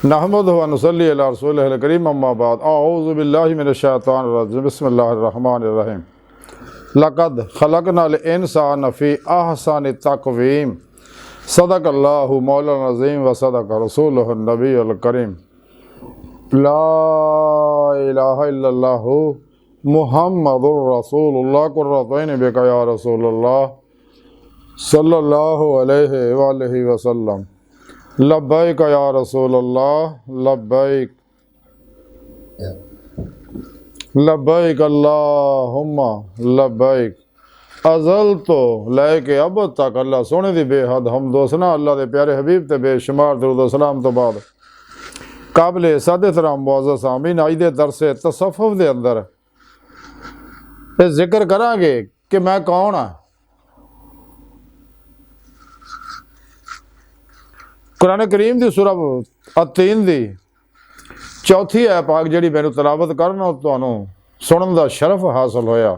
नहमदुहु व नुसल्ली अला रसूलिहिल करीम अम्मा बाद अऊज़ु बिल्लाहि मिनश शैतानिर रजीम बिस्मिल्लाहिर रहमानिर रहीम लक़द खलक़नाल इंसाना फ़ी अहसनि तक़वीम सदक़ल्लाहु मौलाना अज़ीम व सदक़ रसूलुहुन नबियुल करीम ला इलाहा इल्लल्लाहु मुहम्मदुर रसूलुल्लाह कुर्रतैन बिका या रसूलुल्लाह सल्लल्लाहु अलैहि व आलिहि वसल्लम लब्बैक या रसूलल्लाह लब्बैक लब्बैक अल्लाहुम्मा लब्बैक अज़ल तो लैके अब तक अल्लाह सोने दी बेहद हमदोसना अल्लाह दे प्यारे हबीब ते बेशुमार दरूद सलाम तो बाद काबिल सादे तराम मुअज़्ज़ज़ सामीन अज दे दरसे तसव्वुफ़ दे अंदर जिक्र करांगे कि मैं कौन हाँ। कुरान करीम की सूरह अतीन की चौथी है पाक जी मैनू तलावत करना तुहानू सुनने का शरफ हासिल होया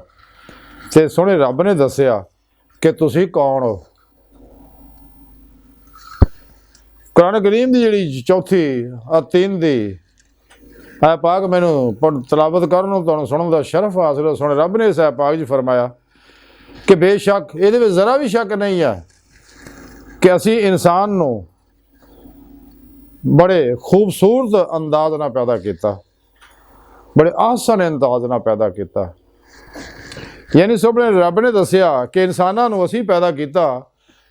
ते सोहने रब ने दसिया कि तुसी कौन हो। कुरान करीम की जी चौथी अतीन की है पाक मैनू तलावत करना तुहानू सुनने का शरफ हासिल हो। सोहने रब ने इस है पाक जी फरमाया कि बेशक ये जरा भी शक नहीं है कि असी इंसान नू बड़े खूबसूरत अंदाज ना पैदा किया, बड़े आसन अंदाज ना पैदा किया। यानी सोहने रब ने दसिया कि इंसानों को असी पैदा किया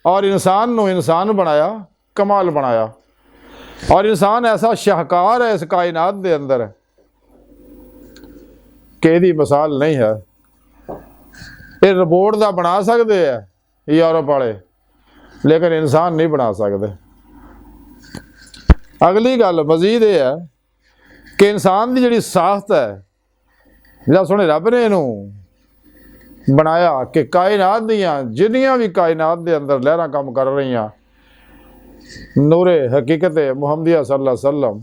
और इंसान को इंसान बनाया, कमाल बनाया। और इंसान ऐसा शाहकार है इस कायनात के अंदर कि इसकी मिसाल नहीं है। ये रोबोट का बना सकते हैं यूरोप वाले, लेकिन इंसान नहीं बना सकते। अगली गल मजीद ये है कि इंसान की जी साख्त है, जो सोहने रब ने इनू बनाया कि कायनात दियाँ जिन्नियां भी कायनात के अंदर लहरां काम कर रही नूरे हकीकत मुहम्मदिया सल्लल्लाहु अलैहि वसल्लम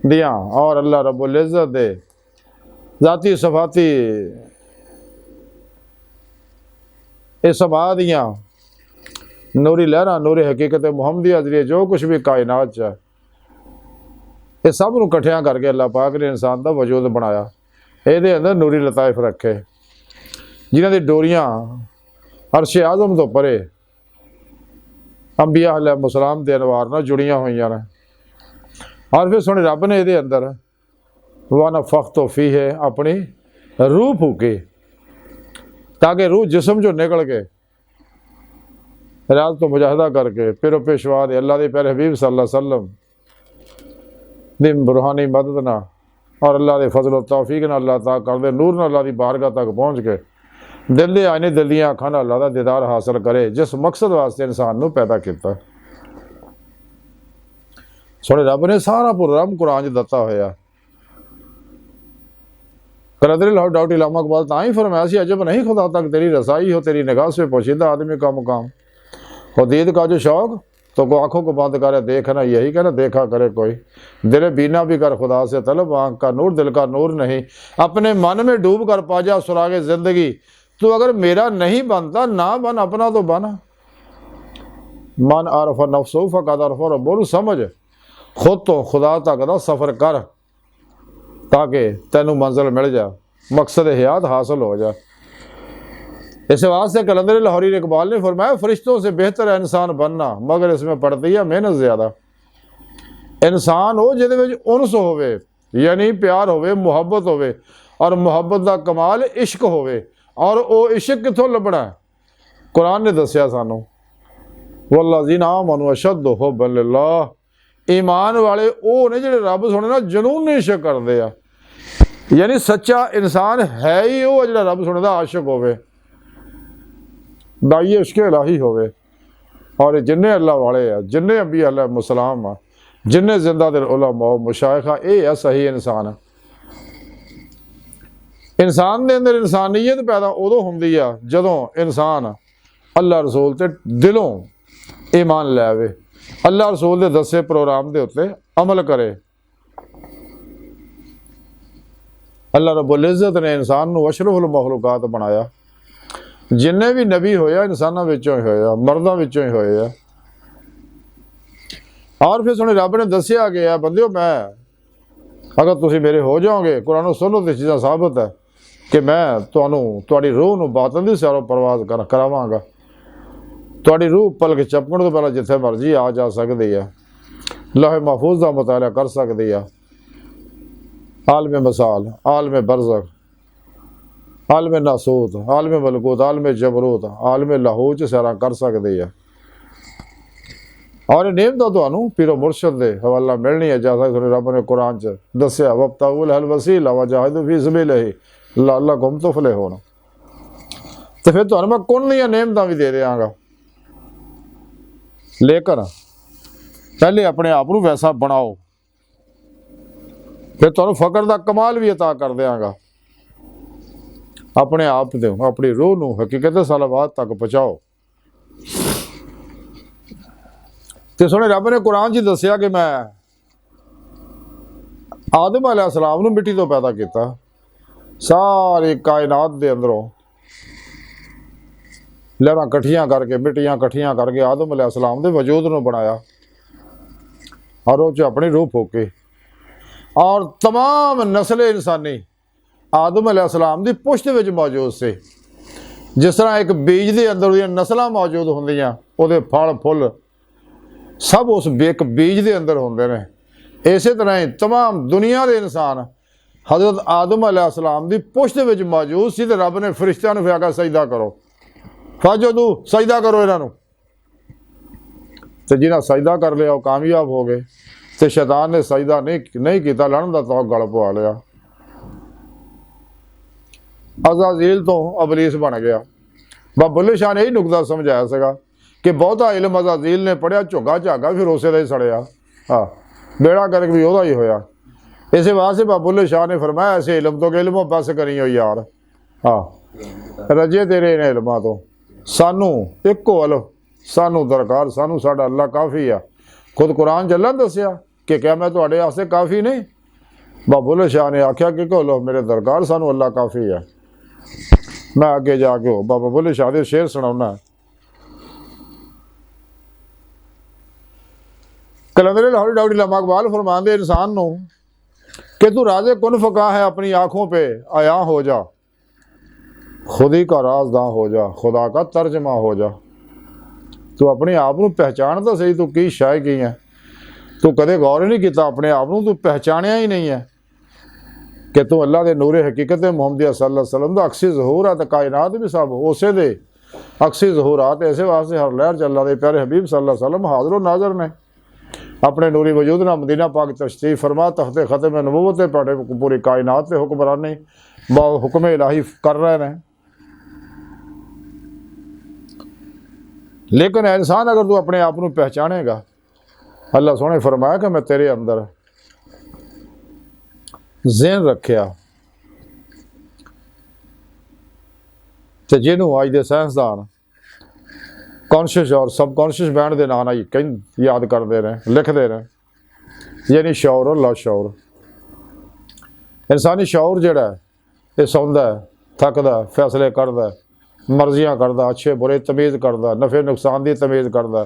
दियाँ और अल्लाह रब्बुल इज़्ज़त दे ज़ाती सफ़ाती इसमा दियाँ नूरी लहरां नूरे हकीकत मुहम्मदिया जरिए जो कुछ भी कायनात है ये सब नूं इकट्ठियां करके अल्लाह पाक ने इंसान का वजूद बनाया। ये अंदर नूरी लताइफ रखे जिन्हां दी डोरियां अर्शे आज़म तो परे अंबिया अलैहिस्सलाम दे अनवार नाल जुड़ियां हुई ने। और फिर सोहने रब ने ये अंदर वनफ़ख़्तु फ़ीहि अपनी रूह फूकी ताकि रूह जिस्म चो निकल के रात तो मुजाहिदा करके पिरो पेशवा दे अल्लाह के प्यारे हबीब सल्लल्लाहु अलैहि वसल्लम दी रूहानी मदद ना और अल्लाह के फजल तौफीक ना अल्लाह ताला कर दे नूर ना अल्लाह की बारगाह तक पहुँच के दिल दे आईने दिल दियां अखां नाल अल्लाह दा दीदार हासिल करे जिस मकसद वास्ते इंसान नूं पैदा किया। सोहने रब ने सारा प्रोग्राम कुरान च दता होया। कदर लाहौर डाउट इलामा इकबाल तां ही फरमाया सी अजब नहीं खुदा तक तेरी रसाई हो, तेरी निगाह से पोशीदा आदमी का मुकाम हो। दीद का जो शौक तो को आँखों को बंद करे देखना, यही कहना देखा करे कोई। दिल बीना भी कर खुदा से तलब, आँख का नूर दिल का नूर नहीं। अपने मन में डूब कर पा जा सुरागे जिंदगी, तो अगर मेरा नहीं बनता ना बन, अपना तो बन। मन अरफ नफ्सो फ़क़द अरफ़ रब्बहू, समझ खुद तो खुदा तक का सफ़र कर ताकि तेनू मंजिल मिल जा, मकसद हयात हासिल हो जाए। इस वास्ते कलंदर लाहौरी इकबाल ने फरमाया फरिश्तों से बेहतर है इंसान बनना, मगर इसमें पड़ती है मेहनत ज़्यादा। इंसान हो जिहदे विच उनस होवे, यानी प्यार होवे, मुहब्बत होवे, और मुहब्बत का कमाल इश्क होवे। और वो इश्क कितों लभना है? कुरान ने दसिया सानू वल्लज़ीना आमनू अशद्दु हुब्बन लिल्लाह, ईमान वाले वो ने जिहड़े रब सोहणे नाल जनूनी इश्क करदे आ। यानी सच्चा इंसान है ही वो जिहड़ा रब सोहणे दा आशिक होवे, दाई इश्क इलाही होवे। और जिन्ने अल्लाह वाले आ, जिन्ने अंबिया अलैहिस्सलाम आ, जिन्ने जिंदा दिल उलमा मुशाइखा, ये है सही इंसान। इंसान के अंदर इंसानियत पैदा उदों होंदी आ जदों इंसान अल्लाह रसूल ते दिलों ईमान लै आवे, अल्लाह रसूल के दसे प्रोग्राम के उत्ते अमल करे। अल्लाह रब्बुल इज़्ज़त ने इंसान नूं अशरफुल मखलूकात बनाया। जिन्ने भी नबी होया इंसानों विचों ही होया, मर्दां विचों ही होया। और फिर सुने रब ने दसिया गया बंदियो मैं अगर तुसी मेरे हो जाओगे कुरान सुनो तो चीज़ां साबित है कि मैं तुहाडी रूह नूं बातन दी सैरो परवाज करावांगा। तुहाडी रूह पलक झपकण तो पहले जिथे मर्जी आ जा सकती है, लौहे महफूज का मुताला कर सकती है, आलम मसाल, आलम बरज़ख, आलम नासूत, आलम मलकूत, आलम जबरूत, आलम लाहूत सैरा कर सकती है। और नेम तो तुहानू पीरो मुरशद दे हवाला मिलनी है, जैसा रब ने कुरान च दसिया वब्तगू लहल वसीला वजाहिदू फी सबीलिही लअल्लकुम तुफलिहून। तो फिर तुहानू मैं कुन दी नेमतां भी दे देंगा, लेकिन पहले अपने आप को वैसा बनाओ, फिर तुहानू फकर का कमाल भी अता कर देंगा। अपने आप दे अपनी रूह नूं हकीकत सलावात तक पहुँचाओ। तो सुने रब ने कुरान च दसिया कि मैं आदम अलैहिस्सलाम नूं मिट्टी तो पैदा किया, सारी कायनात दे अंदरों लहरां कट्ठियां करके मिट्टियां कट्ठियां करके आदम अलैहिस्सलाम दे वजूद नूं बनाया और उस अपनी रूह फूकी और तमाम नस्ल इंसानी आदम अलैहिस्सलाम दी पुश्त विच मौजूद से। जिस तरह एक बीज के अंदर उहदियां नस्लां मौजूद होंदियां, उहदे फल फुल सब उस एक बीज के अंदर होंदे ने, इस तरह ही तमाम दुनिया के इंसान हज़रत आदम अलैहिस्सलाम की पुश्त विच मौजूद सी। ते रब ने फरिश्तियां नूं आख्या सजदा करो, फजदू सजदा करो इन्हां नूं। ते जिन्हां सजदा कर लिया वो कामयाब हो गए, तो शैतान ने सजदा नहीं किया, लड़न का तौक गल पवा लिया, अज़ाज़ील तो अबलीस बन गया। बाबा बुल्ले शाह ने यही नुकता समझाया सगा कि बहुता इल्म अज़ाज़ील ने पढ़िया झुग्गा झागा फिर उसे का ही सड़िया, हाँ बेड़ा करके भी वही होया। इस वास्ते बाबा बुल्ले शाह ने फरमाया ऐसे इल्म तो इल्मों बस करी हो यार, हाँ रजे तेरे इन्हें इल्मां तो सानू एको अल सानू दरकार, सानू साडा अल्लाह काफ़ी है। खुद कुरान च अल्लाह दसिया कि क्या मैं तुहाडे वास्ते काफ़ी नहीं। बाबा बुल्ले शाह ने आख्या कि कहो मेरे दरकार सानू अल्लाह काफ़ी है। मैं अगे जाके हो बाबा बुल्ले शाह दे शेर सुनाऊना। कलंदर लाहौरी डाउडी लम्मा इकबाल फरमांदे इंसान नूं कि तू राजे कुन फका है अपनी आँखों पे आया हो जा, खुदी का राजदां हो जा, खुदा का तर्जमा हो जा। तू अपने आप को पहचान तो सही, तू की शाय की है। तू कदे गौर ही नहीं किया अपने आप को, तू पहचानिया ही नहीं है कि तू अल्लाह के नूरे हकीकत मुहम्मदिया सल्लल्लाहु अलैहि वसल्लम दा अक्सी ज़हूर है। तो कायनात भी सब उसे दे अक्सी ज़हूरात, ऐसे वास्ते हर लहर च अल्लाह के प्यारे हबीब सल्लल्लाहु अलैहि वसल्लम हाज़िर नाज़र ने। अपने नूरी वजूद ना मदीना पाक तशरीफ फरमा तख्ते ख़त्म नबूवत पढ़े पूरी कायनात से हुक्मरानी हुक्म इलाही कर रहे हैं। लेकिन इंसान अगर तू अपने आप को पहचानेगा, अल्लाह सोने फरमाया कि मैं तेरे अंदर ज़हन रखिया, तो जिन्हों अज के साइंसदान कॉन्शियस और सबकॉन्शियस बैंड के नाम आई कई याद करते रहे, लिखते रहे, यानी शौर और लाशौर। इंसानी शौर जोड़ा है ये सौंदा है, थकदा है, फैसले करता है, मर्जियां करता, अच्छे बुरे तमीज़ करता, नफे नुकसान की तमीज़ करता।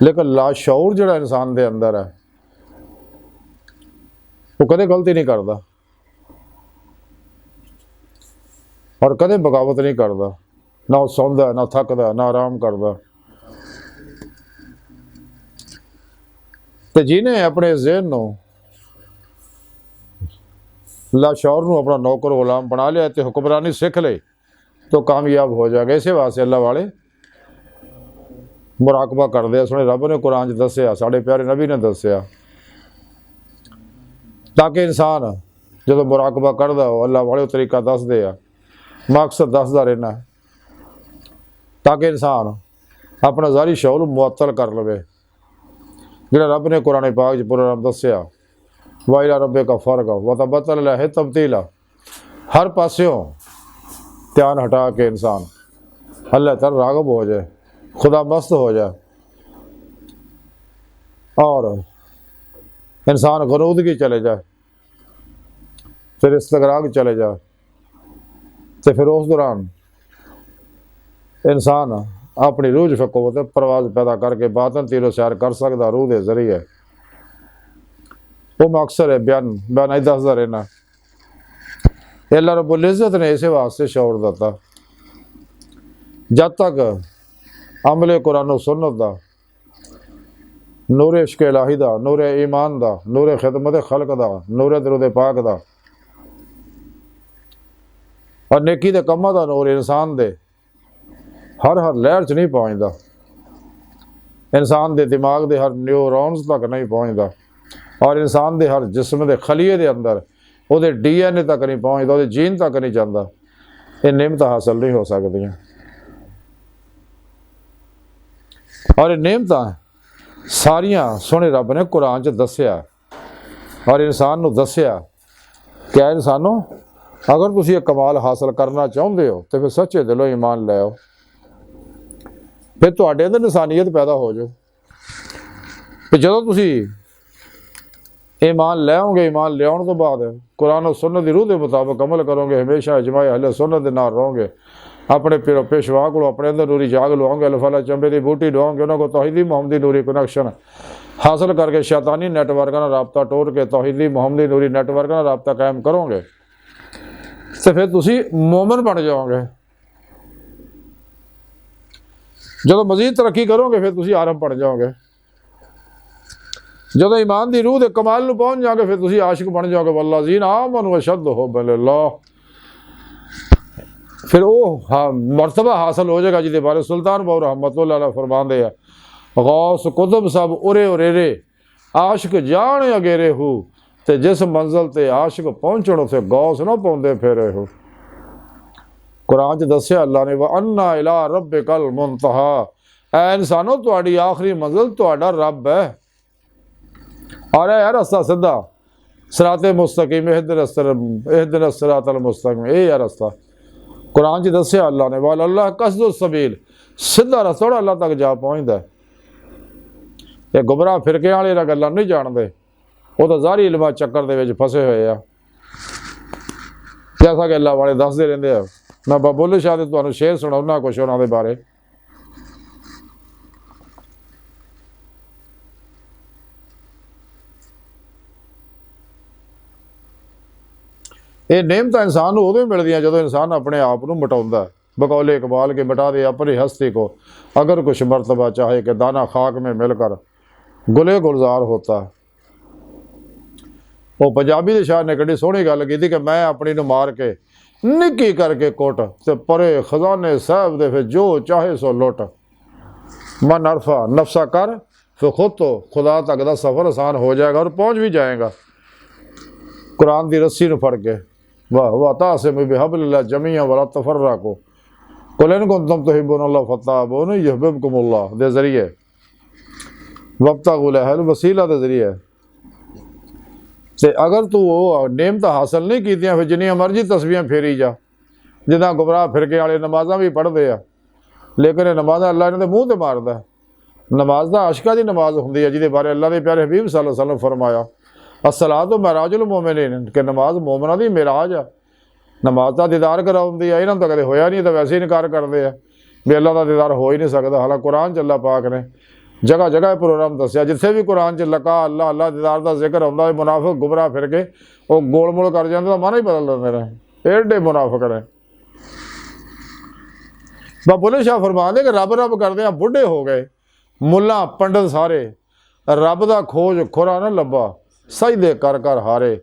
लेकिन लाशौर जोड़ा इंसान के अंदर है वो कदे गलती नहीं करता और कदे बगावत नहीं करता, ना वो सौंदा, ना थकदा, ना आराम करता। तो जिन्हें अपने ज़हन नूं लाशौर नूं अपना नौकर गुलाम बना लिया तो हुक्मरानी सीख ले तो कामयाब हो जाएगा। इसे वास्ते अल्लाह वाले मुराकबा करते हैं। सुने रब ने कुरान च दसिया, साढ़े प्यारे नबी ने दसिया, ताकि इंसान जो मुराकबा करता हो अल्लाह वाले तरीका दसदे आ, मकसद दसदा रहना है ताकि इंसान अपना ज़ारी शौर मुअत्तल कर लवे। जिहड़ा रब ने कुरान पाक च पूरा दसिया वाइला रब्बे का फ़र्क वतबत्तल है तब्दीला, हर पास्यों ध्यान हटा के इंसान अल्लाह तर राग़ब हो जाए, खुदा मस्त हो जाए और इंसान गरूदगी चले जाए, फिर इस्तगराक चले जाए, तो फिर उस दौरान इंसान अपनी रूह च फको तो परवाज पैदा करके बातन तीरो सैर कर सकता रूह के जरिए। वो मैं अक्सर है बयान ही दसदा रहना। अल्लाह रब्बुल इज़्ज़त ने इस वास्ते शौर दिता, जब तक अमले कुरान सुन्नत दा, नूर इश्क इलाही दा, नूर ईमान दा, नूर खिदमत खल्क दा, नूर दरूद पाक दा और नेकी दे कम्मां दा नूर इंसान दे हर लहर च नहीं पहुँचता, इंसान दे दिमाग दे हर न्यूरॉन्स तक नहीं पहुँचता और इंसान दे हर जिस्म दे खलीए दे अंदर ਉਹਦੇ DNA तक नहीं पहुँचता, ਉਹਦੇ जीन तक नहीं जाता। ये नेमत हासिल नहीं हो सकती और ये नेमत सारिया सोने रब ने कुरान च दसिया और इंसान नूं दसिया क्या इंसानों अगर तुसीं ये कमाल हासिल करना चाहुंदे हो तो फिर सच्चे दिलों ईमान लै आओ, फिर तुहाडे अंदर इंसानियत पैदा हो जाओ। फिर जदों तुसीं ईमान लैओगे, ईमान लियाउण तो बाद कुरान और सुन्नत की रूह के मुताबिक अमल करोगे, हमेशा इजमाए अहले सुन्नत के नाल रहोगे, अपने पेशवा को अपने अंदर नूरी जाग लवाओगे, अल्फाला चंबे की बूटी लवाओगे, उन्होंने को तौहीदी मुहम्मदी नूरी कनैक्शन हासिल करके शैतानी नैटवर्क का रबता तोड़ के तौहीदी मुहम्मदी नूरी नैटवर्क का रबता कायम करोगे तो फिर तुसी मोमिन बन जाओगे। जो मजीद तरक्की करोगे फिर तुसी आरम बन जाओगे। जो ईमान की रूह के कमाल में पहुँच जाओगे फिर तुसी आशिक बन जाओगे। वल्लाज़ीना आमनू अशद्दु हुब्बन लिल्लाह, फिर वो मरतबा हासिल हो जाएगा जिसके बारे सुल्तान बाबू रहमतुल्लाह अलैह फरमाते हैं, गौस कुतुब सब उरे उरेरे आशिक जान अगेरे हो, तो जिस मंजिल ते आशिक पहुँचण उसे गौस ना पाउंदे फेरे हो। कुरान च दस्या अल्लाह ने, व अन्ना इला रब्बिकल मुंतहा, ऐ इंसानो तुहाडी आखिरी मंजिल तुहाडा रब है और है रस्ता सीधा, सिराते मुस्तकीम इहदिना सिरातल मुस्तकीम, ये है रस्ता। कुरान च दस्या अल्लाह ने, वाल अल्लाह कसदु सबील, सीधा रस्ता अल्लाह तक जा पहुँचता है। ये गुमराह फिरके वाले गल्लां नहीं जानते, वो तो ज़ाहरी इल्मां चक्कर दे विच फसे हुए आ, जैसा कि अल्लाह वाले दसदे रहिंदे आ। मैं बुल्ले शाह दे तुहानूं शेर सुणाउणा कुछ उन्हां दे बारे। ये नेमत इंसान उदों ही मिलदियां जदों इंसान अपने आप को मिटाउंदा है। बकौले इकबाल के मिटा दे अपनी हस्ती को अगर कुछ मरतबा चाहे कि दाना खाक में मिलकर गुले गुलजार होता है। वो पंजाबी के शाह ने कड़ी सोहनी गल की कि मैं अपनी नूं मार के निक्की करके कुट ते परे खजाने साहब दे फिर जो चाहे सो लुट, मन अरफा नफसा कर फिर खुद तो खुदा तक का सफ़र आसान हो जाएगा और पहुँच भी जाएगा। कुरान की रस्सी नूं फड़ के वाह वाह तासिमू बिहब्लिल्लाह जमीअन वला तफर्रकू कुल इन कुंतुम तुहिब्बूनल्लाह फत्तबिऊनी युहब्बिबकुमुल्लाह दे जरिए वब्तगू लहल वसीला के जरिए ते अगर तू वो नेमत हासिल नहीं की फिर जिन्नियां मर्जी तस्बीहां फेरी जा, जिदा गुमराह फिरके वाले नमाज़ां भी पढ़ते हैं लेकिन नमाज़ां अल्लाह इन्हां दे मूँह ते मारदा। नमाज दा आशिका दी नमाज हुंदी है जिहदे बारे अल्लाह के प्यारे हबीब सल्लल्लाहु अलैहि वसल्लम फरमाया, अस्सलातु महराजुल मोमिनीन, कि नमाज मोमिना दी मेराज है। नमाज का दीदार कराउंदी है, इन्होंने तो कदे होया नहीं, तो वैसे ही इनकार करते हैं भी अल्लाह का दीदार हो ही नहीं सकता। हालांकि कुरान च अल्लाह पाक ने जगह जगह प्रोग्राम दसिया, जिथे भी कुरान च लका अल्लाह अल्लाह दीदार का जिक्र आता है, मुनाफिक गुमराह फिर के वो गोल मोल कर जाते, तो मन ही बदल देते हैं, एडे मुनाफिक ने। बुल्ले शाह फरमाते कि रब रब करदे बुढ़े हो गए, मुल्ला पंडित सारे रब का खोज खुरा ना लब्भा, सजदे कर कर हारे।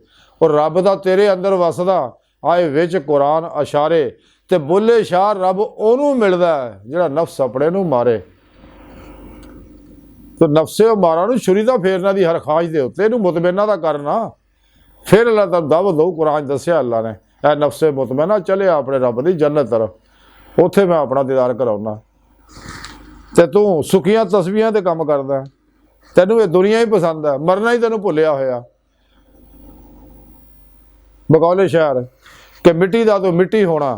और रब का तेरे अंदर वसदा आए विच कुरान अशारे, ते बुल्ले शाह रब ओनू मिलदा है जिहड़ा नफ्स अपने नू मारे। तो नफ्से मारा नू छुरी दा फेरना दी हर ख्वाहिश दे उत्ते नू मुतमइना दा करना, फिर अल्लाह तब दावत दो। कुरान दस्या अल्लाह ने, ऐ नफ्से मुतमइना चले अपने रब दी जन्नत तरफ, उत्थे मैं अपना दीदार कराउना। ते तू सुखियां तस्बीहां ते काम करदा है, तैनू ये दुनिया ही पसंद है, मरना ही तैनू भुलिया होया। बकौले शायर कि मिट्टी का तो मिट्टी होना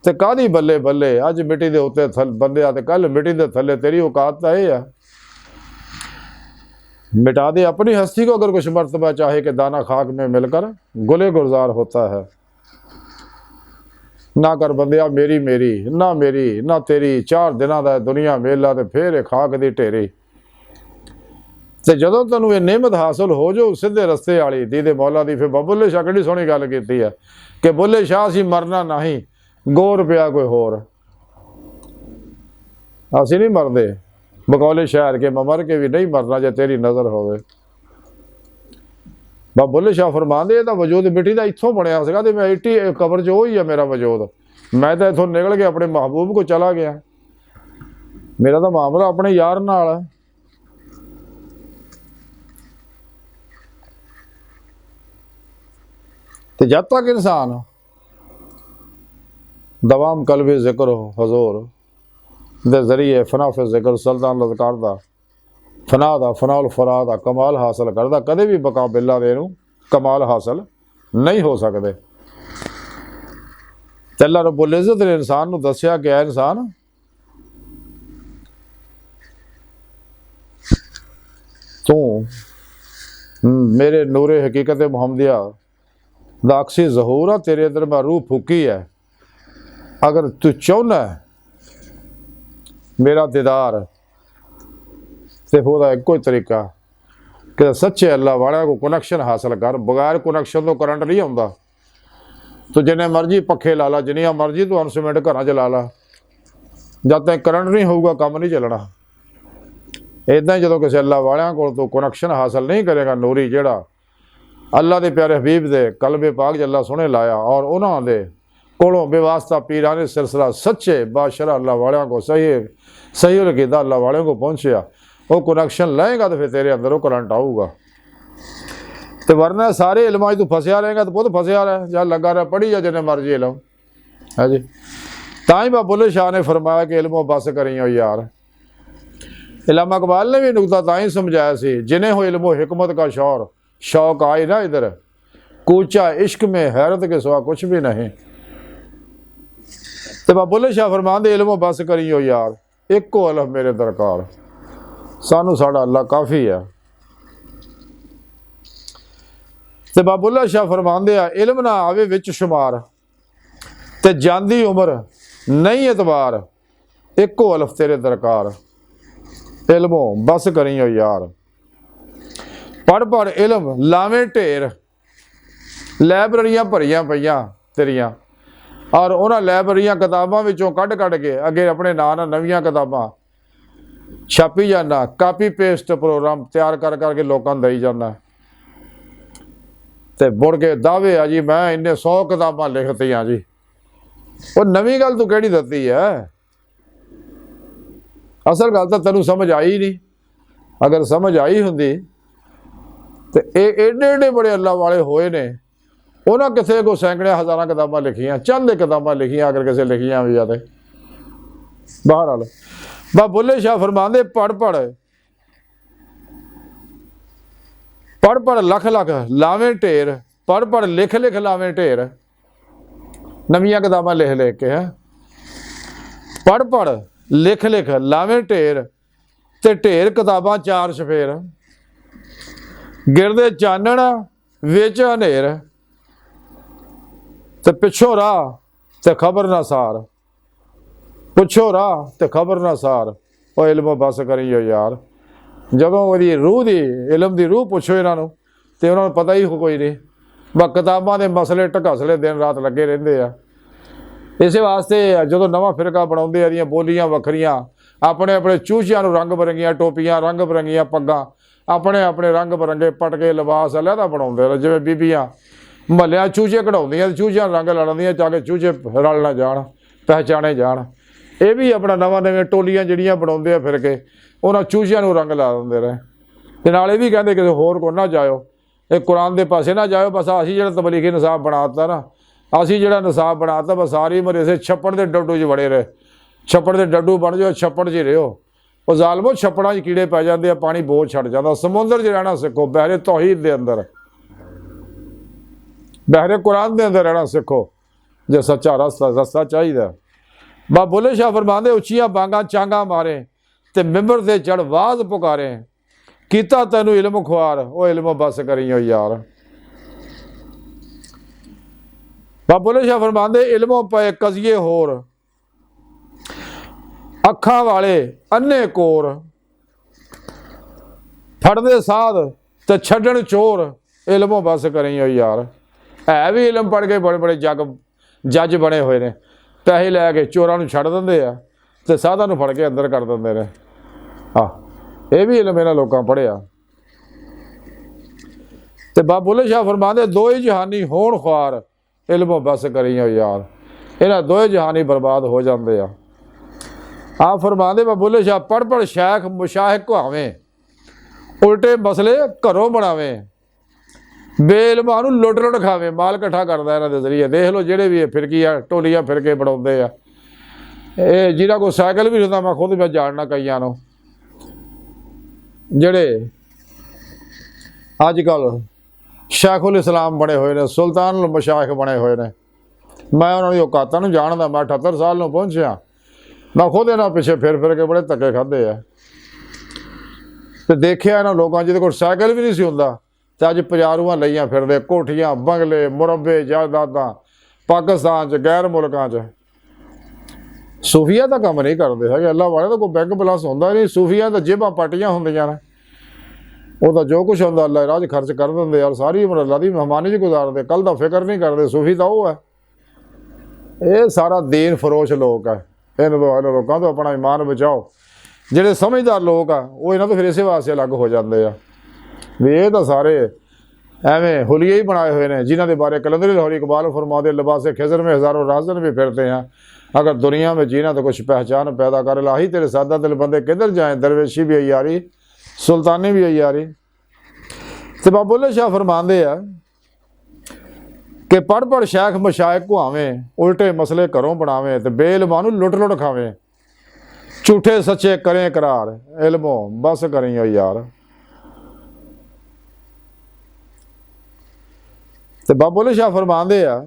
ते कादी बल्ले बल्ले, अज मिट्टी के उत्ते बंदे आ ते कल मिट्टी के थले, तेरी औकात तो यह है। मिटा दे अपनी हस्ती को अगर कुछ मरतबा चाहे कि दाना खाक में मिलकर गुले गुलजार होता है। ਨਾ ਕਰ ਬੰਦਿਆ ਮੇਰੀ ਮੇਰੀ ਨਾ ਮੇਰੀ ਨਾ ਤੇਰੀ, 4 ਦਿਨਾਂ ਦਾ ਦੁਨੀਆ ਮੇਲਾ ਤੇ ਫੇਰ ਇਹ ਖਾਕ ਦੀ ਢੇਰੀ। ਤੇ ਜਦੋਂ ਤੈਨੂੰ ਇਹ ਨਿਮਤ ਹਾਸਲ ਹੋ ਜਾਊ ਸਿੱਧੇ ਰਸਤੇ ਵਾਲੀ ਦੀਦੇ ਮੌਲਾ ਦੀ, ਫਿਰ ਬੁੱਲੇ ਸ਼ਾਹ ਕਿਹੜੀ ਸੋਹਣੀ ਗੱਲ ਕੀਤੀ ਹੈ ਕਿ ਬੁੱਲੇ ਸ਼ਾਹ ਅਸੀਂ ਮਰਨਾ ਨਹੀਂ, ਗੋ ਰੁਪਇਆ ਕੋਈ ਹੋਰ। ਅਸੀਂ ਨਹੀਂ ਮਰਦੇ ਬਕੌਲੇ ਸ਼ਾਇਰ ਕੇ, ਮੈਂ ਮਰ ਕੇ ਵੀ ਨਹੀਂ ਮਰਨਾ ਜੇ ਤੇਰੀ ਨਜ਼ਰ ਹੋਵੇ। ਬਾਬਾ ਬੁੱਲੇ ਸ਼ਾਹ ਫਰਮਾਉਂਦੇ ਇਹਦਾ ਵਜੂਦ ਮਿੱਟੀ ਦਾ ਇੱਥੋਂ ਬਣਿਆ ਸੀਗਾ ਤੇ ਮੈਂ ਇੱਟੀ ਕਬਰ 'ਚ ਉਹੀ ਆ ਮੇਰਾ ਵਜੂਦ। ਮੈਂ ਤਾਂ ਇੱਥੋਂ ਨਿਕਲ ਕੇ ਆਪਣੇ ਮਹਿਬੂਬ ਕੋਲ ਚਲਾ ਗਿਆ। ਮੇਰਾ ਤਾਂ ਮਾਮਲਾ ਆਪਣੇ ਯਾਰ ਨਾਲ ਹੈ। ਤੇ ਜਦ ਤੱਕ ਇਨਸਾਨ ਦਵਾਮ ਕਲਬੇ ਜ਼ਿਕਰ ਹਜ਼ੂਰ ਦੇ ਜ਼ਰੀਏ ਫਨਾ ਫੇ ਜ਼ਿਕਰ ਸੁਲਤਾਨ ਲਜ਼ਕਾਰ ਦਾ ਫਨਾ ਦਾ ਫਨਾਉਲ ਫਰਾ ਦਾ ਕਮਾਲ ਹਾਸਲ ਕਰਦਾ, ਕਦੇ ਵੀ ਬਕਾ ਬਿੱਲਾ ਦੇ ਨੂੰ ਕਮਾਲ ਹਾਸਲ ਨਹੀਂ ਹੋ ਸਕਦੇ। ਤੇ ਅੱਲਾਹ ਰੱਬੁਲ ਇੱਜ਼ਤ ਨੇ ਇਨਸਾਨ ਨੂੰ ਦੱਸਿਆ ਕਿ ਐ ਇਨਸਾਨ ਤੂੰ ਮੇਰੇ ਨੂਰੇ ਹਕੀਕਤ ਮੁਹੰਮदिया ਦਾ ਅਕਸੀ ਜ਼ਹੂਰ ਆ, ਤੇਰੇ ਅੰਦਰ ਮੈਂ ਰੂਹ ਫੂਕੀ ਹੈ। ਅਗਰ ਤੂੰ ਚਾਹੁੰਦਾ ਮੇਰਾ ਦੀਦਾਰ ਤੇ ਉਹਦਾ ਇੱਕੋ ਹੀ ਤਰੀਕਾ ਕਿ ਸੱਚੇ ਅੱਲਾ ਵਾਲਿਆਂ ਕੋ ਕਨੈਕਸ਼ਨ ਹਾਸਲ ਕਰ। ਬਗੈਰ ਕਨੈਕਸ਼ਨ ਤੋਂ ਕਰੰਟ ਨਹੀਂ ਆਉਂਦਾ। ਤੂੰ ਜਿੰਨੇ ਮਰਜ਼ੀ ਪੱਖੇ ਲਾ ਲਾ, ਜਿੰਨੀਆਂ ਮਰਜ਼ੀ ਤੂੰ ਇਨਸਟਰੂਮੈਂਟ ਘਰਾਂ 'ਚ ਲਾ ਲਾ, ਜਦ ਤੱਕ ਕਰੰਟ ਨਹੀਂ ਹੋਊਗਾ ਕੰਮ ਨਹੀਂ ਚੱਲਣਾ। ਇੱਦਾਂ ਹੀ ਜਦੋਂ ਕਿਸੇ ਅੱਲਾ ਵਾਲਿਆਂ ਕੋਲ ਤੂੰ ਕਨੈਕਸ਼ਨ ਹਾਸਲ ਨਹੀਂ ਕਰੇਗਾ ਨੂਰੀ, ਜਿਹੜਾ ਅੱਲਾ ਦੇ ਪਿਆਰੇ ਹਬੀਬ ਦੇ ਕਲਬੇ ਪਾਕ ਜੱਲਾ ਸੋਹਣੇ ਲਾਇਆ ਔਰ ਉਹਨਾਂ ਦੇ ਕੋਲੋਂ ਬੇਵਾਸਤਾ ਪੀਰਾਨੇ ਸਿਲਸਿਲਾ ਸੱਚੇ ਬਾਦਸ਼ਾਹ ਅੱਲਾ ਵਾਲਿਆਂ को सही अकीदा अल्लाह वाले को पहुँचया, वो कनैक्शन लएगा तो फिर तेरे अंदर वो करंट आऊगा। तो वरना सारे इल्मां तू फसिया रहेगा तो बहुत फसिया रहे, जा लगा रहा पढ़ी जा जिन्हें मर्जी इलम है जी। ताई बाबा बुल्ले शाह ने फरमाया कि इल्मो बस करी हो यार। इलामा इकबाल ने भी नुकता ताई समझाया सी, जिन्हें हो इल्मो हिकमत का शौक आए ना इधर, कूचा इश्क में हैरत के सिवा कुछ भी नहीं। तो बाबा बुल्ले शाह फरमाते इल्मो बस करी हो यार, एको अल्लाह मेरे दरकार, सानू साड़ा अल्लाह काफ़ी है। तो बाबा बुल्ले शाह फरमाते आ इल्म ना आवे विच शुमार ते जांदी उम्र नहीं एतबार, एको अल्फ तेरे दरकार, इल्मो बस करी हो यार। पढ़ पढ़ इल्म लावें ढेर, लाइब्रेरियां भरियां पईयां तेरियां और उन्होंने लाइब्रेरियां किताबों विचों कढ़ के अगे अपने नाम नवीं किताबां छापी जाना, कापी पेस्ट प्रोग्राम तैयार करके लोगों को दई जाना। तो मुड़ के दावे आ जी मैं इन्ने 100 किताबां लिखतियां जी। वो नवीं गल तू केड़ी दती है? असल गल तो तेनू समझ आई नहीं। अगर समझ आई होंदी तो एडे एडे बड़े अल्लाह वाले होए ने, उन्होंने किसी को सैकड़े हज़ार किताबां लिखियां, चंद किताबां लिखियां अगर किसी लिखियां भी आते बहरहाल। बाबा बुल्ले शाह फरमाते पढ़ पढ़ पढ़ पढ़ लख लख लावें ढेर, पढ़ पढ़ लिख लिख लावें ढेर, नवीं किताबां लिख लिख के है। पढ़ पढ़ लिख लिख लावें ढेर ते ढेर किताबां 4 चफेर, गिरदे चानण विच हनेर, ते पिछों राह ते खबर ना सार, पुछो राह ते खबर ना सार। वो इल्म बस करी हो यार। जदों वो रूह की इलम की रूह पुछो इन्हों तो उन्होंने पता ही कोई नहीं, बस किताबों के मसले ढकसले दिन रात लगे रहते हैं। इस वास्ते जो नवा फिरका बनाते हैं, बोलियां वखरियां, अपने अपने चूचियां रंग बरंगियां टोपियां, रंग बरंगियां पग्गां, अपने अपने रंग बरंगे पटके लिबास अलहदा बनाते, जिवें बीबियां महलियां चूचे कढ़ाउंदियां, चूचियां रंग लड़दियां चाहे चूचे रल ना जाण, पहचाने जाण। ये भी अपना नवा नवीं टोलियां जिहड़ियां बनाउंदे आ फिर के उन्हां चूचियां नूं रंग ला दिंदे रहे। ते नाल इह भी कहंदे किसे होर कोल ना जाओ, ये कुरान दे पासे ना जाओ, बस असीं जिहड़ा तबलीगी निसाब बनाता ना, असीं जिहड़ा निसाब बनाता बस सारी उमर इसे छप्पड़ दे डड्डू च बड़े रहे। छप्पड़ दे डड्डू बन जाओ, छप्पड़ च ही रहो। वो जालमो छप्पड़ां च कीड़े पै जांदे आ, पानी बोझ छड़ जांदा। समुंदर च रहना सिखो, बहरे तौहीद दे अंदर, बहरे कुरान दे अंदर रहना सिखो, जे सच्चा रस्ता चाहिए। बाबा बुल्ले शाह फरमांदे उच्चियां बांगां चांगा मारे ते मिंबर ते चढ़ वाज पुकारे, कीता तैनू इल्म खुआर, वो इल्म बस करी हो यार। ਬਾਬਾ ਬੁੱਲੇ ਸ਼ਾਹ ਫਰਮਾਉਂਦੇ ਇਲਮੋਂ ਪਏ ਕਜ਼ੀਏ ਹੋਰ, ਅੱਖਾਂ ਵਾਲੇ ਅੰਨੇ ਕੋਰ, ਫੜਦੇ ਸਾਧ ਤੇ ਛੱਡਣ ਚੋਰ, ਇਲਮੋਂ ਬਸ ਕਰੀ ਹੋ ਯਾਰ। ਹੈ ਵੀ ਇਲਮ ਪੜ੍ਹ ਕੇ ਬੜੇ ਬੜੇ ਜੱਜ ਬਣੇ ਹੋਏ ਨੇ, ਪੈਸੇ ਲੈ ਕੇ ਚੋਰਾਂ ਨੂੰ ਛੱਡ ਦਿੰਦੇ ਆ ਤੇ ਸਾਧਾਂ ਨੂੰ ਫੜ ਕੇ ਅੰਦਰ ਕਰ ਦਿੰਦੇ ਨੇ। ਇਹ ਵੀ ਇਲਮ ਇਹਨਾਂ ਲੋਕਾਂ ਪੜ੍ਹਿਆ। ਤੇ ਬਾਬਾ ਬੁੱਲੇ ਸ਼ਾਹ ਫਰਮਾਉਂਦੇ ਦੋਏ ਜਹਾਨੀ ਹੋਣ ਖੁਆਰ, ਇਲਮੋਂ ਬਸ ਕਰੀ ਹੋ ਯਾਰ। ਇਹਨਾਂ ਦੋਏ ਜਹਾਨੀ ਬਰਬਾਦ ਹੋ ਜਾਂਦੇ ਆ। ਆਪ ਫਰਮਾਉਂਦੇ ਬਾਬਾ ਬੁੱਲੇ ਸ਼ਾਹ ਪੜ੍ਹ ਸ਼ੈਖ ਮੁਸ਼ਾਹਿਕ ਕਹਾਵੇਂ, ਉਲਟੇ ਮਸਲੇ ਘਰੋਂ ਬਣਾਵੇਂ, ਬੇਇਲਮਾਂ ਨੂੰ ਲੁੱਟ ਖਾਵੇ। ਮਾਲ ਇਕੱਠਾ ਕਰਦਾ ਇਹਨਾਂ ਦੇ ਜ਼ਰੀਏ। ਦੇਖ ਲਓ ਜਿਹੜੇ ਵੀ ਫਿਰਕੀਆਂ ਟੋਲੀਆਂ ਫਿਰਕੇ ਬਣਾਉਂਦੇ ਆ, ਇਹ ਜਿਹਨਾਂ ਕੋਲ ਸਾਈਕਲ ਵੀ ਹੁੰਦਾ, ਮੈਂ ਖੁਦ ਮੈਂ ਜਾਣਨਾ ਕਈਆਂ ਨੂੰ, ਜਿਹੜੇ ਅੱਜ ਕੱਲ੍ਹ ਸ਼ੈਖੁਲ ਇਸਲਾਮ ਬਣੇ ਹੋਏ ਨੇ, ਸੁਲਤਾਨ ਮਸ਼ਾਇਖ ਬਣੇ ਹੋਏ ਨੇ। ਮੈਂ ਉਹਨਾਂ ਦੀ ਔਕਾਤਾਂ ਨੂੰ ਜਾਣਦਾ। ਮੈਂ 78 ਸਾਲ ਨੂੰ ਪਹੁੰਚਿਆ, ਮੈਂ ਖੁਦ ਇਹਨਾਂ ਪਿੱਛੇ ਫਿਰ ਕੇ ਬੜੇ ਧੱਕੇ ਖਾਧੇ ਆ ਤੇ ਦੇਖਿਆ ਇਹਨਾਂ ਲੋਕਾਂ ਜਿਹਦੇ ਕੋਲ ਸਾਈਕਲ ਵੀ ਨਹੀਂ ਸੀ ਹੁੰਦਾ ਤੇ ਅੱਜ ਪਜਾਰੂਆਂ ਲਈਆਂ ਫਿਰਦੇ, ਕੋਠੀਆਂ, ਬੰਗਲੇ, ਮੁਰੱਬੇ, ਜਾਇਦਾਦਾਂ ਪਾਕਿਸਤਾਨ 'ਚ, ਗੈਰ ਮੁਲਕਾਂ 'ਚ। ਸੂਫੀਆ ਤਾਂ ਕੰਮ ਨਹੀਂ ਕਰਦੇ ਹੈਗੇ, ਅੱਲਾ ਵਾਲੇ ਤਾਂ ਕੋਈ ਬੈਂਕ ਬਲਾਸ ਹੁੰਦਾ ਨਹੀਂ। ਸੂਫੀਆ ਤਾਂ ਜੇਬਾਂ ਪਾਟੀਆਂ ਹੁੰਦੀਆਂ ਨੇ, ਉਹ ਤਾਂ ਜੋ ਕੁਛ ਹੁੰਦਾ ਅੱਲਾ ਰਾਜ ਖਰਚ ਕਰ ਦਿੰਦੇ ਯਾਰ। ਸਾਰੀ ਉਮਰ ਅੱਲਾ ਦੀ ਮਹਿਮਾਨੀ 'ਚ ਗੁਜ਼ਾਰਦੇ, ਕੱਲ੍ਹ ਦਾ ਫਿਕਰ ਨਹੀਂ ਕਰਦੇ। ਸੂਫੀ ਤਾਂ ਉਹ ਹੈ। ਇਹ ਸਾਰਾ ਦੀਨ ਫਰੋਸ਼ ਲੋਕ ਹੈ। ਇਹਨਾਂ ਲੋਕਾਂ ਤੋਂ ਆਪਣਾ ਈਮਾਨ ਬਚਾਓ। ਜਿਹੜੇ ਸਮਝਦਾਰ ਲੋਕ ਆ ਉਹ ਇਹਨਾਂ ਤੋਂ ਫਿਰ ਇਸੇ ਵਾਸਤੇ ਅਲੱਗ ਹੋ ਜਾਂਦੇ ਆ ਵੀ ਇਹ ਤਾਂ ਸਾਰੇ ਐਵੇਂ ਹੁਲੀਏ ਹੀ ਬਣਾਏ ਹੋਏ ਨੇ, ਜਿਨ੍ਹਾਂ ਦੇ ਬਾਰੇ कलंदर लाहौरी इकबाल फरमाते लिबासे खिज़र में हज़ारों राज़न भी फिरते हैं। अगर दुनिया में जीना तो कुछ पहचान पैदा कर, लाही तेरे सादा दिल बंदे किधर जाएँ, दरवेशी भी अयारी सुल्तानी भी अयारी। तो बाबा बुल्ले शाह फरमाते हैं कि पढ़ शैख मशाइख कुहावें, उल्टे मसले घरों बनावें ते बेइल्मां नूं लुट खावें, झूठे सच्चे करें करार, इल्मों बस करें यार। तो बाबा बुल्ले शाह फरमाते हैं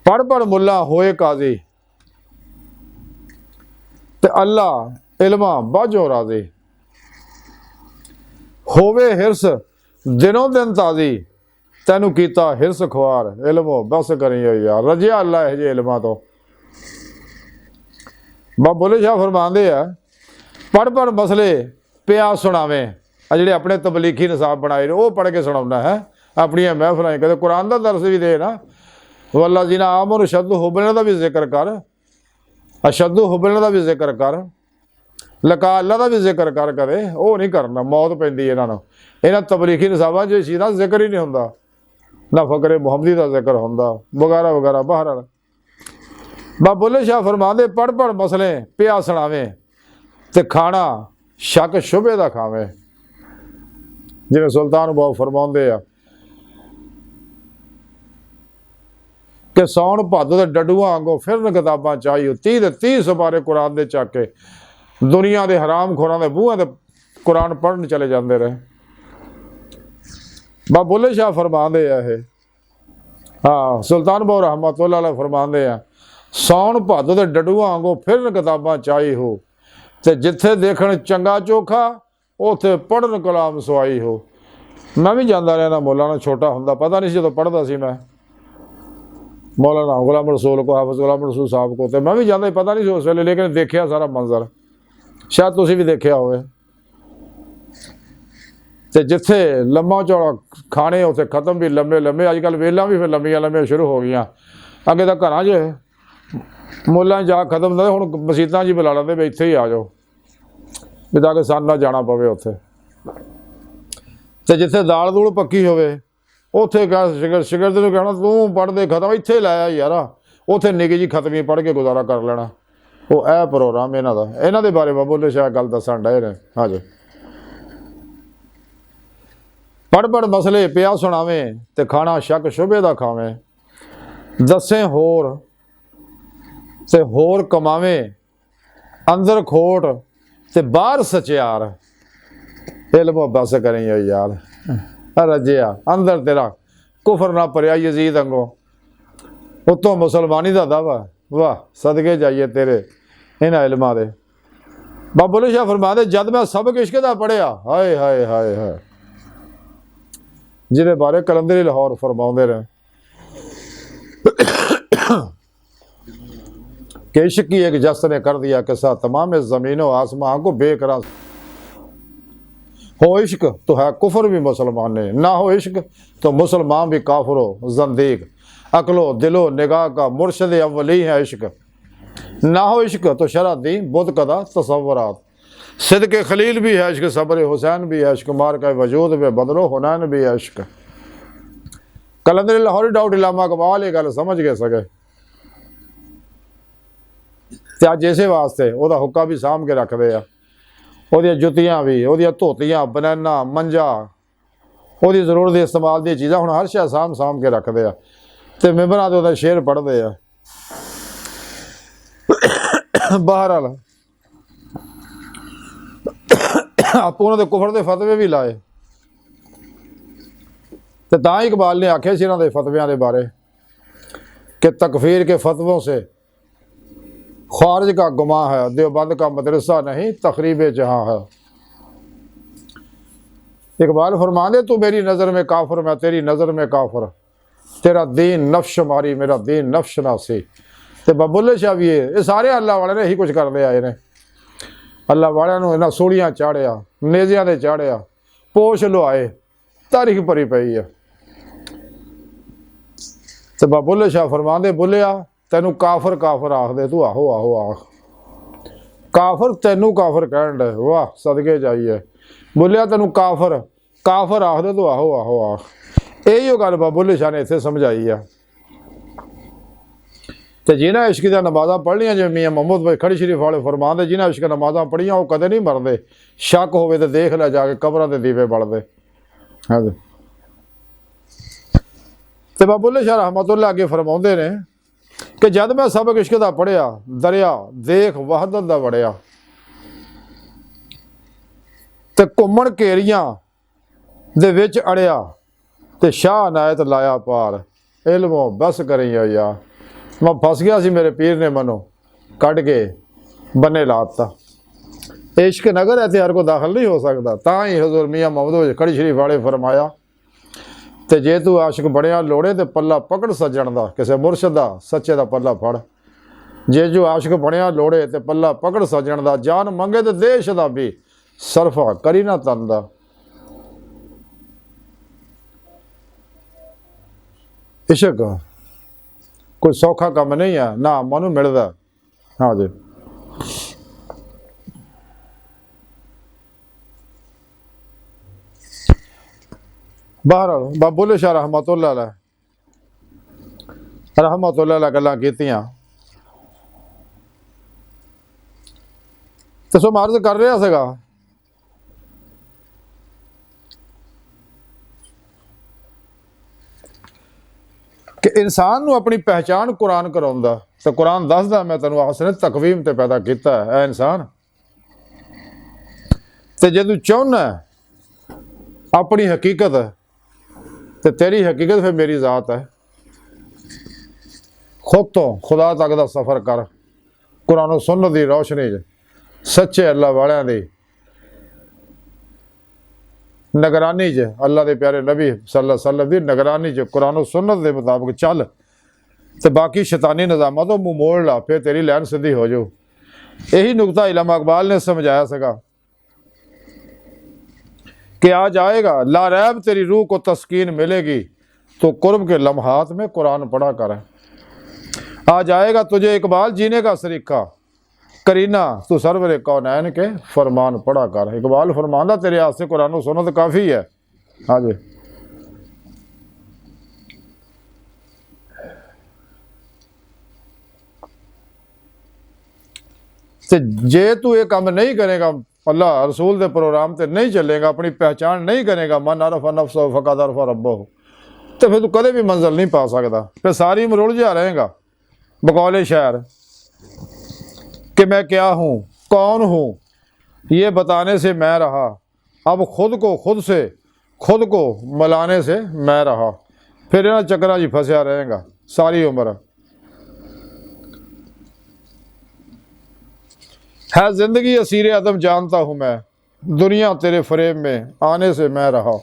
पढ़ मुला होए काजी, ते अल्लाह इल्मा बाजो राजी, होवे हिरस दिनों दिन ताजी, तैनू कीता हिरस खुआर, इल्मो बस करी यार। रजिया अल्लाह है जे इल्मा तो। बाबा बुल्ले शाह फरमाते हैं पढ़ मसले पिया सुनावें। ਜਿਹੜੇ ਆਪਣੇ ਤਬਲੀਗੀ ਨਿਸਾਬ ਬਣਾਏ ਨੇ ਉਹ ਪੜ੍ਹ ਕੇ ਸੁਣਾਉਣਾ ਹੈ ਆਪਣੀਆਂ ਮਹਿਫਲਾਂ। ਕਦੇ ਕੁਰਾਨ ਦਾ ਦਰਸ ਵੀ ਦੇ ਨਾ, ਵੱਲਾ ਜੀ ਨਾ ਆਮਨ ਸ਼ੱਦੂ ਹੁਬਲਣ ਦਾ ਵੀ ਜ਼ਿਕਰ ਕਰ, ਅਸ਼ੱਦੂ ਹੁਬਲਣ ਦਾ ਵੀ ਜ਼ਿਕਰ ਕਰ, ਲਕਾ ਅੱਲਾ ਦਾ ਵੀ ਜ਼ਿਕਰ ਕਰ। ਕਦੇ ਉਹ ਨਹੀਂ ਕਰਨਾ, ਮੌਤ ਪੈਂਦੀ ਇਹਨਾਂ ਨੂੰ। ਇਹਨਾਂ ਤਬਲੀਗੀ ਨਿਸਾਬਾਂ 'ਚ ਚੀਜ਼ਾਂ ਦਾ ਜ਼ਿਕਰ ਹੀ ਨਹੀਂ ਹੁੰਦਾ, ਨਾ ਫਕਰੇ ਮੁਹੰਮਦੀ ਦਾ ਜ਼ਿਕਰ ਹੁੰਦਾ ਵਗੈਰਾ ਵਗੈਰਾ। ਬਾਹਰ ਬਾਬਾ ਬੁੱਲੇ ਸ਼ਾਹ ਫਰਮਾਉਂਦੇ ਪੜ੍ਹ ਮਸਲੇ ਪਿਆ ਸੁਣਾਵੇਂ ਤੇ ਖਾਣਾ ਸ਼ੱਕ ਸ਼ੁਬੇ ਦਾ ਖਾਵੇਂ। ਜਿਵੇਂ ਸੁਲਤਾਨ ਬਾਬ ਫਰਮਾਉਂਦੇ ਆ ਕਿ ਸੌਣ ਭਾਦੋਂ ਦੇ ਡੱਡੂਆਂ ਵਾਂਗੋਂ ਫਿਰਨ ਕਿਤਾਬਾਂ ਚਾਹੀਓ, 30 ਦੇ 30 ਸਿਪਾਰੇ ਕੁਰਾਨ ਦੇ ਚੱਕ ਕੇ ਦੁਨੀਆ ਦੇ ਹਰਾਮ ਖੋਰਾਂ ਦੇ ਬੂਹਾਂ ਤੇ ਕੁਰਾਨ ਪੜ੍ਹਨ ਚਲੇ ਜਾਂਦੇ ਰਹੇ। ਬਾਬਾ ਬੁੱਲੇ ਸ਼ਾਹ ਫਰਮਾਉਂਦੇ ਆ ਇਹ, ਹਾਂ ਸੁਲਤਾਨ ਬਾਬ ਰਹਿਮਤੁल्लाह अलैह ਫਰਮਾਉਂਦੇ ਆ ਸੌਣ ਭਾਦੋਂ ਦੇ ਡੱਡੂਆਂ ਵਾਂਗੋਂ ਫਿਰਨ ਕਿਤਾਬਾਂ ਚਾਹੀ ਹੋ, ਤੇ ਜਿੱਥੇ ਦੇਖਣ ਚੰਗਾ ਚੋਖਾ ਉੱਥੇ ਪੜ੍ਹਨ ਕਲਾਮ ਸਵਾਈ ਹੋ। ਮੈਂ ਵੀ ਜਾਂਦਾ ਰਿਹਾ ਨਾ ਮੌਲਾਨਾ, ਛੋਟਾ ਹੁੰਦਾ ਪਤਾ ਨਹੀਂ ਸੀ ਜਦੋਂ ਪੜ੍ਹਦਾ ਸੀ ਮੈਂ ਮੌਲਾਨਾ ਗੁਲਾਮ ਰਸੂਲ ਕੋ, ਹਾਫਿਜ਼ ਗੁਲਾਮ ਰਸੂਲ ਸਾਹਿਬ ਕੋ, ਤੇ ਮੈਂ ਵੀ ਜਾਂਦਾ ਪਤਾ ਨਹੀਂ ਸੀ ਉਸ ਵੇਲੇ, ਲੇਕਿਨ ਦੇਖਿਆ ਸਾਰਾ ਮੰਜ਼ਰ, ਸ਼ਾਇਦ ਤੁਸੀਂ ਵੀ ਦੇਖਿਆ ਹੋਵੇ। ਤੇ ਜਿੱਥੇ ਲੰਮਾ ਚੌੜਾ ਖਾਣੇ ਉੱਥੇ ਖਤਮ ਵੀ ਲੰਮੇ। ਅੱਜ ਕੱਲ੍ਹ ਵੇਲਾਂ ਵੀ ਫਿਰ ਲੰਮੀਆਂ ਸ਼ੁਰੂ ਹੋ ਗਈਆਂ। ਅੱਗੇ ਤਾਂ ਘਰਾਂ 'ਚ ਮੁੱਲਾਂ ਜਾ ਖਤਮ ਹੁੰਦਾ, ਹੁਣ ਮਸੀਤਾਂ 'ਚ ਬੁਲਾ ਲੈਂਦੇ ਵੀ ਇੱਥੇ ਹੀ ਆ ਜਾਓ ਵੀ ਤਾਂ ਕਿ ਸਾਨੂੰ ਨਾ ਜਾਣਾ ਪਵੇ ਉੱਥੇ। ਤੇ ਜਿੱਥੇ ਦਾਲ ਦੂਲ ਪੱਕੀ ਹੋਵੇ ਉੱਥੇ ਸ਼ਿਗਰਦ ਨੂੰ ਕਹਿਣਾ ਤੂੰ ਪੜ੍ਹਦੇ ਖਤਮ, ਇੱਥੇ ਲਾਇਆ ਯਾਰ, ਉੱਥੇ ਨਿੱਕੀ ਜੀ ਖਤਮੀ ਪੜ੍ਹ ਕੇ ਗੁਜ਼ਾਰਾ ਕਰ ਲੈਣਾ। ਉਹ ਇਹ ਪ੍ਰੋਗਰਾਮ ਇਹਨਾਂ ਦਾ। ਇਹਨਾਂ ਦੇ ਬਾਰੇ ਬਾਬਾ ਬੁੱਲੇ ਸ਼ਾਹ ਗੱਲ ਦੱਸਣ ਡਏ ਨੇ। ਹਾਂਜੀ, ਪੜ੍ਹ ਮਸਲੇ ਪਿਆ ਸੁਣਾਵੇਂ ਤੇ ਖਾਣਾ ਸ਼ੱਕ ਸ਼ੁਬੇ ਦਾ ਖਾਵੇਂ, ਦੱਸੇ ਹੋਰ ਤੇ ਹੋਰ ਕਮਾਵੇਂ, ਅੰਦਰ ਖੋਟ ਤੇ ਬਾਹਰ ਸਚਿਆਰ, ਇਲਮ ਬਸ ਕरें यार। रजिया अंदर तेरा कुफर ना भरिया यजीद अंगों, उत्तों मुसलमानी का दावा, वाह सदके जाइए तेरे इन्हां इल्मां दे। बाबा बुल्ले शाह फरमाते जद मैं सबक इश्क दा पढ़िया, हाय हाय हाय हाय, जिहदे बारे कलंदरी लाहौर फरमाउंदे ने कि इश्क की एक जस्त ने कर दिया कि सा तमाम इस ज़मीन व आसमां को बेकरार। हो इश्क तो है कुफर भी मुसलमान ने, ना हो इश्क तो मुसलमान भी काफिर हो जंदीक। अकलो दिलो निगाह का मुर्शद अव्वली है इश्क, ना हो इश्क तो शरा दी बुत कदा तसव्वुरात। सिद्क़ खलील भी है इश्क, सब्र हुसैन भी है इश्क, मार का वजूद में बदलो हुनैन भी है इश्क। कलंदरी लाहौरी डाउट इलामा इकबाल ये गल समझ गए सके ते अज इस वास्ते वह हुक्का भी साम के रखते आ, वो जुत्तियां भी, वो धोतियां, बनैना, मंजा, वो जरूरत इस्तेमाल दी चीज़ां हुण हर शै साम साम के रखते आ ते मिंबरां ते उहदा शेर पढ़ते आ। बहरहाल आपू उन्होंने कुफर के फतवे भी लाए तो तां इकबाल ने आख्या सी इन्होंने फतव्यां के बारे कि तकफीर के फतवों से खारिज का गुमा है, देवबंद का मदरसा नहीं तकरीब जहाँ है। इकबाल फरमांदे तू मेरी नज़र में काफिर, मैं तेरी नज़र में काफिर, तेरा दीन नफ्श मारी मेरा दीन नफ्श नासी। तो बबुल्ले शाह भी ये सारे अल्लाह वाले ने ही कुछ करते आए ने। अल्लाह वाले इन्होंने सूड़ियाँ चाढ़िया, नेजियां ते चाढ़िया, पोश लुआए, तारीख भरी पई है। तो बबुल्ले शाह फरमांदे बुलिया तेनू काफिर काफिर आख दे, तू आहो आहो आख, काफिर तेनू काफिर कहन डे, वाह सदके जाइए। बोलिया तेनू काफिर काफिर आख दे, तू आहो आहो आख। यही गल बबुल्ले शाह ने इत्थे समझाई है। तो जिन्हें इश्क दी नमाज़ां पढ़नियां, जिवें मियाँ मुहम्मद भाई खड़ी शरीफ वाले फरमांदे जिन्हें इश्क नमाज़ां पढ़ियां वो कदे नहीं मरदे, शक होवे तो देख लै जाके कबरां दे दीवे बलदे। हाँ जी। तो बबुल्ले शाह रहमतुल्लाह अगे फरमाउंदे ने कि जद मैं सबक इश्क दा पढ़िया, दरिया देख वहदत दा वड़िया, ते घुम्मण घेरियां दे विच अड़िया, ते शाह नायत लाया पार, इल्मों बस करी या मैं फस गया सी, मेरे पीर ने मनो कढ़ के बन्ने लाता। इश्क नगर है तो हर को दाखिल नहीं हो सकता। तां ही हजूर मियाँ मुहम्मद खड़ी शरीफ वाले फरमाया ते जे तू आशिक बनिया लोड़े तो पल्ला पकड़ सज्जण दा, किसी मुर्शद दा सच्चे दा पल्ला फड़। जे जो आशिक बनिया लोड़े तो पल्ला पकड़ सज्जण दा, जान मंगे तो देश दा भी सरफा करी ना तन दा। इश्क कोई सौखा काम नहीं है, ना मनु मिलता। हाँ जी। बहरहाल बबुल्ले शाह रहमतुल्लाह गल्लां कीतियां तो सो अर्ज कर रहा सीगा कि इंसान नूं अपनी पहचान कुरान कराउंदा, तो कुरान दसदा मैं तैनूं आसने तकवीम ते पैदा कीता है इंसान, ते जे तू चाहुंदा अपनी हकीकत तो तेरी हकीकत फिर मेरी ज़ात है। खुद तो खुदा तक का सफ़र कर, कुरान सुन्नत की रोशनी सच्चे अल्लाह वालियां दी निगरानी च, अल्लाह के प्यारे नबी सल्लल्लाहु अलैहि वसल्लम की निगरानी च कुरान सुन्नत के मुताबिक चल, तो बाकी शैतानी निज़ामां तो मुँह मोड़ ला, फिर तेरी लैन सीधी हो जाऊ। यही नुकता इलामा इकबाल ने समझाया सका कि आ जाएगा लारैब तेरी रूह को तस्कीन मिलेगी, तो कुर्ब के लम्हात में कुरान पढ़ा कर। आ जाएगा तुझे इकबाल जीने का सरीका, करीना तू सरवरे कौनैन के फरमान पढ़ा कर। इकबाल फरमांदा तेरे आस्ते कुरान सुन्नत काफ़ी है। हाँ जी। ते जे तू ये काम नहीं करेगा, अल्लाह रसूल के प्रोग्राम ते नहीं चलेगा, अपनी पहचान नहीं करेगा, मन अरफा नफ्सो फकद अरफा रब्बो, तो फिर तू कदे भी मंजिल नहीं पा सकता। फिर सारी उम्र उलझा रहेगा बकौले शायर कि मैं क्या हूँ कौन हूँ, ये बताने से मैं रहा, अब खुद को खुद से खुद को मिलाने से मैं रहा। फिर इन्होंने चक्कर जी फंसया रहेगा सारी उम्र। है जिंदगी असीरे अदम जानता हूँ मैं, दुनिया तेरे फरेब में आने से मैं रहा।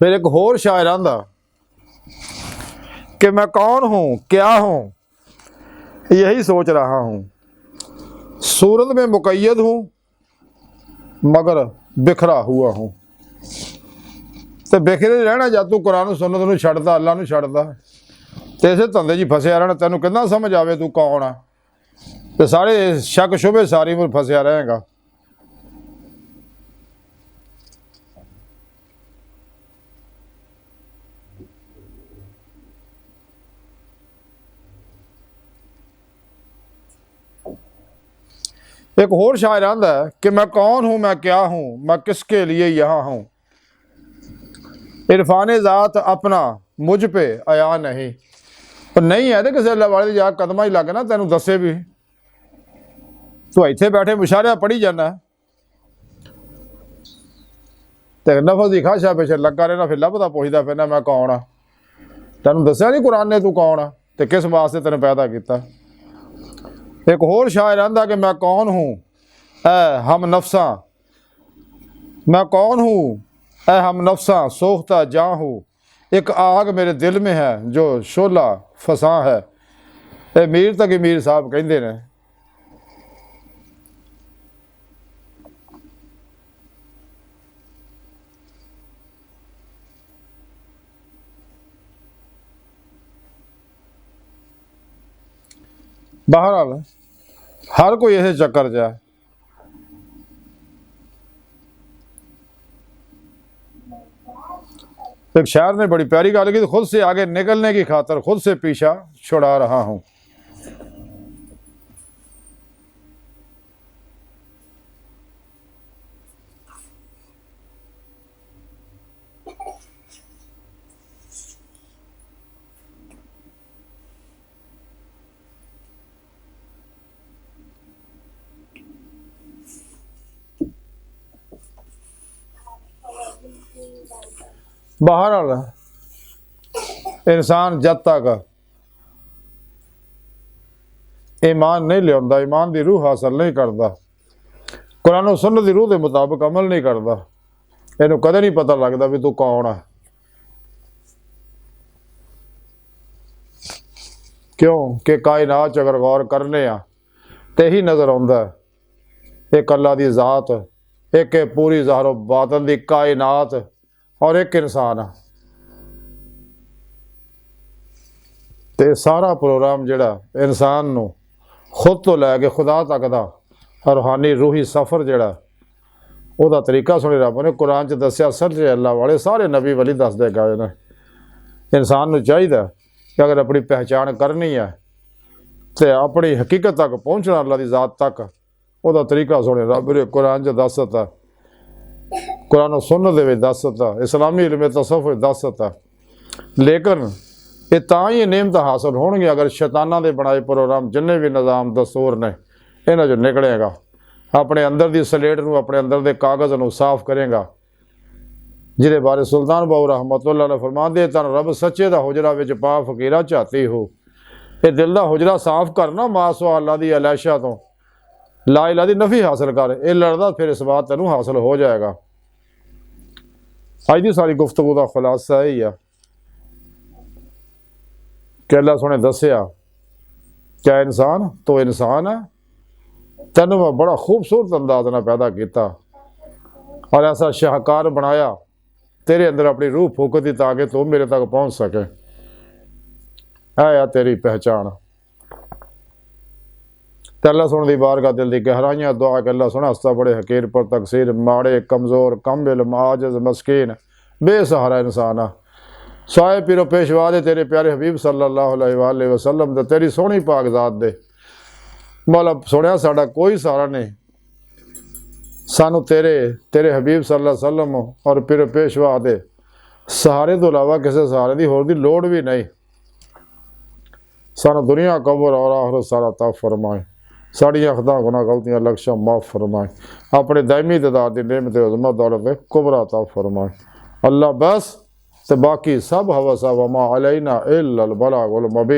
फिर एक होर शायर आंदा कि मैं कौन हूँ क्या हूँ, यही सोच रहा हूँ, सूरत में मुक़य्यद हूँ मगर बिखरा हुआ हूँ। तो बिखरे रहना, जब तू कुरान सुन्नत नूं छड्डदा, अल्लाह नूं छड्डदा ते इसे धंधे च फसिया रहना, तैनूं कितना समझ आवे तू कौन आ, ते सारे शक शुबे सारी उमर फसिया रहेगा। एक होर शायर आंदा है कि मैं कौन हूँ मैं क्या हूँ, मैं किसके लिए यहाँ हूँ, इरफान ज़ात अपना मुझ पे आया नहीं। पर नहीं है तो किसी अल्लाह वाले दी जाके कदमां ही लग ना, तैनूं दसे भी तू इत्थे बैठे मुशारिया पढ़ी जाना ते नफस की खाशा पिछे लगा रहना, फिर लभदा पुछदा फिरना मैं कौन आ। तैनूं दस्सिया नहीं कुरान ने तू कौन आ ते किस वास्ते तैनूं पैदा किया। एक होर शायर आंदा कि मैं कौन हूँ ऐ हम नफसा, मैं कौन हूँ ऐ हम नफसा सोखता जाँ हूँ, एक आग मेरे दिल में है जो शोला फसा है। ए मीर तक मीर साहब कहते ने बहरहाल हर कोई ऐसे चक्कर जाए। एक शायर ने बड़ी प्यारी गाल की, खुद से आगे निकलने की खातर खुद से पीछा छुड़ा रहा हूं। बहरहाल इंसान जब तक ईमान नहीं लिया, ईमान की रूह हासिल नहीं करता, कुरान सुन्नत की रूह के मुताबिक अमल नहीं करता, इन्हू कदे नहीं पता लगता भी तू कौन है। क्यों कि कायनात च अगर गौर करने तो यही नज़र आता है, एक अल्लाह की ज़ात, एक पूरी ज़ाहिर बातन की कायनात और एक इंसान। तो सारा प्रोग्राम जिहड़ा इंसान नूं खुद तो लैके खुदा तक का रूहानी रूही सफ़र जिहड़ा उहदा तरीका सुने रब ने कुरान च दस्सिया। सच अल्लाह वाले सारे नबी वली दसदे गए ने। इंसान नूं चाहिदा कि अगर अपनी पहचान करनी है तो अपनी हकीकत तक पहुँचना, अल्लाह की ज़ात तक, उहदा तरीका सुने रब ने कुरान च दस दिता, कुरान सुन्नत दे विच दस दिता, इस्लामी इल्म तसव्वुफ दस दिता। लेकिन ये तां ही नेमत हासिल होणगी अगर शैतानां दे बनाए प्रोग्राम जिन्ने भी निज़ाम दस्तूर ने इन्हां चों निकलेगा, अपने अंदर की सलेट नूं, अपने अंदर के कागज़ नूं साफ करेगा, जिहदे बारे सुल्तान बाहू रहमतुल्लाह अलैह फरमांदे तन रब सच्चे दा हुजरा विच पा फकीरा झाती हो। ये दिल का हुजरा साफ करना मासवा अल्लाह की अलैशा तो ला इलाहा दी नफ़ी हासिल कर, ये लड़दा फिर इस बात तैनूं हासिल हो जाएगा। अज की सारी गुफ्तगू का खुलासा यही है कि अल्लाह सोने दसिया क्या इंसान तो इंसान है, तैनूं मैं बड़ा खूबसूरत अंदाज ना पैदा किया और ऐसा शाहकार बनाया, तेरे अंदर अपनी रूह फूक दी ताकि तू मेरे तक पहुँच सके। है या तेरी पहचान। तो अल्लाह सुन दी बारगाह दिल की गहराइयां दुआ कि अल्लाह सुना हस्ता बड़े हकीर पर तकसीर, माड़े कमज़ोर कम इल्म आजिज़ मस्कीन बेसहारा इंसान आ, साए पीरो पेशवा दे तेरे प्यारे हबीब सल्लल्लाहु अलैहि वसल्लम दे तेरी सोहनी पाक ज़ात दे मौला सुनिया साडा कोई सहारा नहीं, सानू तेरे तेरे हबीब सल्लल्लाहु अलैहि वसल्लम और पीरो पेशवा दे सहारे तो इलावा किसी सहारे की होर दी लोड़ भी नहीं। सानू दुनिया कबर और आखिरत सारा ता फरमाए, साड़ियाँ खता गुनाह गलतियाँ लक्ष्य माफ़ फरमाए, अपने दायमी तदाद की नेमत अज़मत दौलत कुबरा ता फरमाए। अल्लाह बस ते बाकी सब हवसा वमा अलैना इल्लल बलागुल मुबीन।